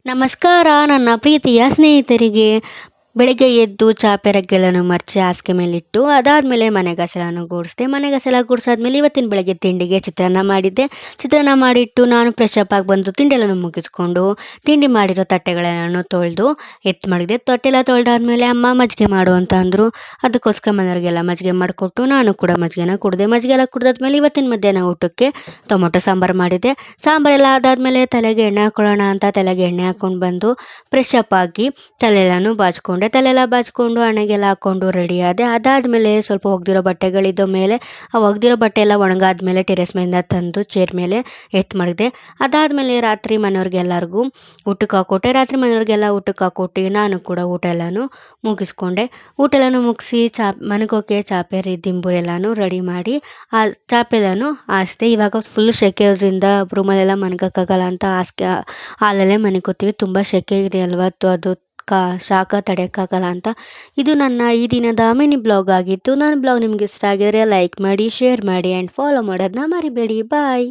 ನಮಸ್ಕಾರ ನನ್ನ ಪ್ರೀತಿಯ ಸ್ನೇಹಿತರಿಗೆ. ಬೆಳಿಗ್ಗೆ ಎದ್ದು ಚಾಪೆರಗ್ಗೆಲ್ಲನೂ ಮರ್ಚಿ ಹಾಸಿಗೆ ಮೇಲಿಟ್ಟು ಅದಾದಮೇಲೆ ಮನೆ ಕಸವನ್ನು ಗುಡಿಸಿದೆ. ಮನೆ ಕಸ ಗುಡಿಸಾದ್ಮೇಲೆ ಇವತ್ತಿನ ಬೆಳಗ್ಗೆ ತಿಂಡಿಗೆ ಚಿತ್ರಾನ್ನ ಮಾಡಿದ್ದೆ. ಚಿತ್ರಾನ್ನ ಮಾಡಿಟ್ಟು ನಾನು ಫ್ರೆಶ್ ಅಪ್ ಆಗಿ ಬಂದು ತಿಂಡಿಯೆಲ್ಲನೂ ಮುಗಿಸ್ಕೊಂಡು ತಿಂಡಿ ಮಾಡಿರೋ ತಟ್ಟೆಗಳನ್ನು ತೊಳೆದು ಮಾಡಿದೆ. ತಟ್ಟೆಲ್ಲ ತೊಳೆದಾದ್ಮೇಲೆ ಅಮ್ಮ ಮಜ್ಜಿಗೆ ಮಾಡು ಅಂತ ಅಂದರು. ಅದಕ್ಕೋಸ್ಕರ ಮನೆಯವರಿಗೆಲ್ಲ ಮಜ್ಜಿಗೆ ಮಾಡಿಕೊಟ್ಟು ನಾನು ಕೂಡ ಮಜ್ಜಿಗೆನ ಕುಡಿದೆ. ಮಜ್ಜಿಗೆ ಎಲ್ಲ ಕುಡಿದಾದ್ಮೇಲೆ ಇವತ್ತಿನ ಮಧ್ಯಾಹ್ನ ಊಟಕ್ಕೆ ಟೊಮೊಟೊ ಸಾಂಬಾರು ಮಾಡಿದ್ದೆ. ಸಾಂಬಾರೆಲ್ಲ ಆದಾದಮೇಲೆ ತಲೆಗೆ ಎಣ್ಣೆ ಹಾಕೊಳ್ಳೋಣ ಅಂತ ತಲೆಗೆ ಎಣ್ಣೆ ಹಾಕ್ಕೊಂಡು ಬಂದು ಫ್ರೆಶ್ ಅಪ್ ಆಗಿ ತಲೆಯೆಲ್ಲನೂ ತಲೆಯೆಲ್ಲ ಬಾಚ್ಕೊಂಡು ಹಣೆಗೆಲ್ಲ ಹಾಕ್ಕೊಂಡು ರೆಡಿ ಆದೆ. ಅದಾದಮೇಲೆ ಸ್ವಲ್ಪ ಒಗೆದಿರೋ ಬಟ್ಟೆಗಳಿದ್ದ ಮೇಲೆ ಆ ಒಗೆದಿರೋ ಬಟ್ಟೆ ಎಲ್ಲ ಒಣಗಾದ್ಮೇಲೆ ಟೆರೆಸ್ ಮೇಲಿಂದ ತಂದು ಚೇರ್ ಮೇಲೆ ಮಾಡಿದೆ. ಅದಾದಮೇಲೆ ರಾತ್ರಿ ಮನೆಯವ್ರಿಗೆಲ್ಲರಿಗೂ ಊಟಕ್ಕೆ ಹಾಕ್ಕೊಟ್ಟೆ. ರಾತ್ರಿ ಮನೆಯವ್ರಿಗೆಲ್ಲ ಊಟಕ್ಕೆ ಹಾಕ್ಕೊಟ್ಟು ನಾನು ಕೂಡ ಊಟ ಎಲ್ಲನೂ ಮುಗಿಸ್ಕೊಂಡೆ. ಊಟ ಎಲ್ಲನೂ ಮುಗಿಸಿ ಮನೆಗೋಕೆ ಚಾಪೆ ದಿಂಬುರೆಲ್ಲನೂ ರೆಡಿ ಮಾಡಿ ಆ ಚಾಪೆಲ್ಲನೂ ಹಾಸಿದೆ. ಇವಾಗ ಫುಲ್ ಸೆಕೆ ಇರೋದ್ರಿಂದ ರೂಮಲ್ಲೆಲ್ಲ ಮನ್ಗೋಕ್ಕಾಗಲ್ಲ ಅಂತ ಹಾಲಲ್ಲೇ ಮನಿಕೋತೀವಿ. ತುಂಬ ಸೆಕೆ ಇದೆ ಅಲ್ವಾ, ಅದು ಶಾಖ ತಡೆಯೋಕ್ಕಾಗಲ್ಲ ಅಂತ. ಇದು ನನ್ನ ಈ ದಿನದ ಮಿನಿ ಬ್ಲಾಗ್ ಆಗಿತ್ತು. ನನ್ನ ಬ್ಲಾಗ್ ನಿಮ್ಗೆ ಇಷ್ಟ ಆಗಿದರೆ ಲೈಕ್ ಮಾಡಿ, ಶೇರ್ ಮಾಡಿ ಆ್ಯಂಡ್ ಫಾಲೋ ಮಾಡೋದನ್ನ ಮರಿಬೇಡಿ. ಬಾಯ್.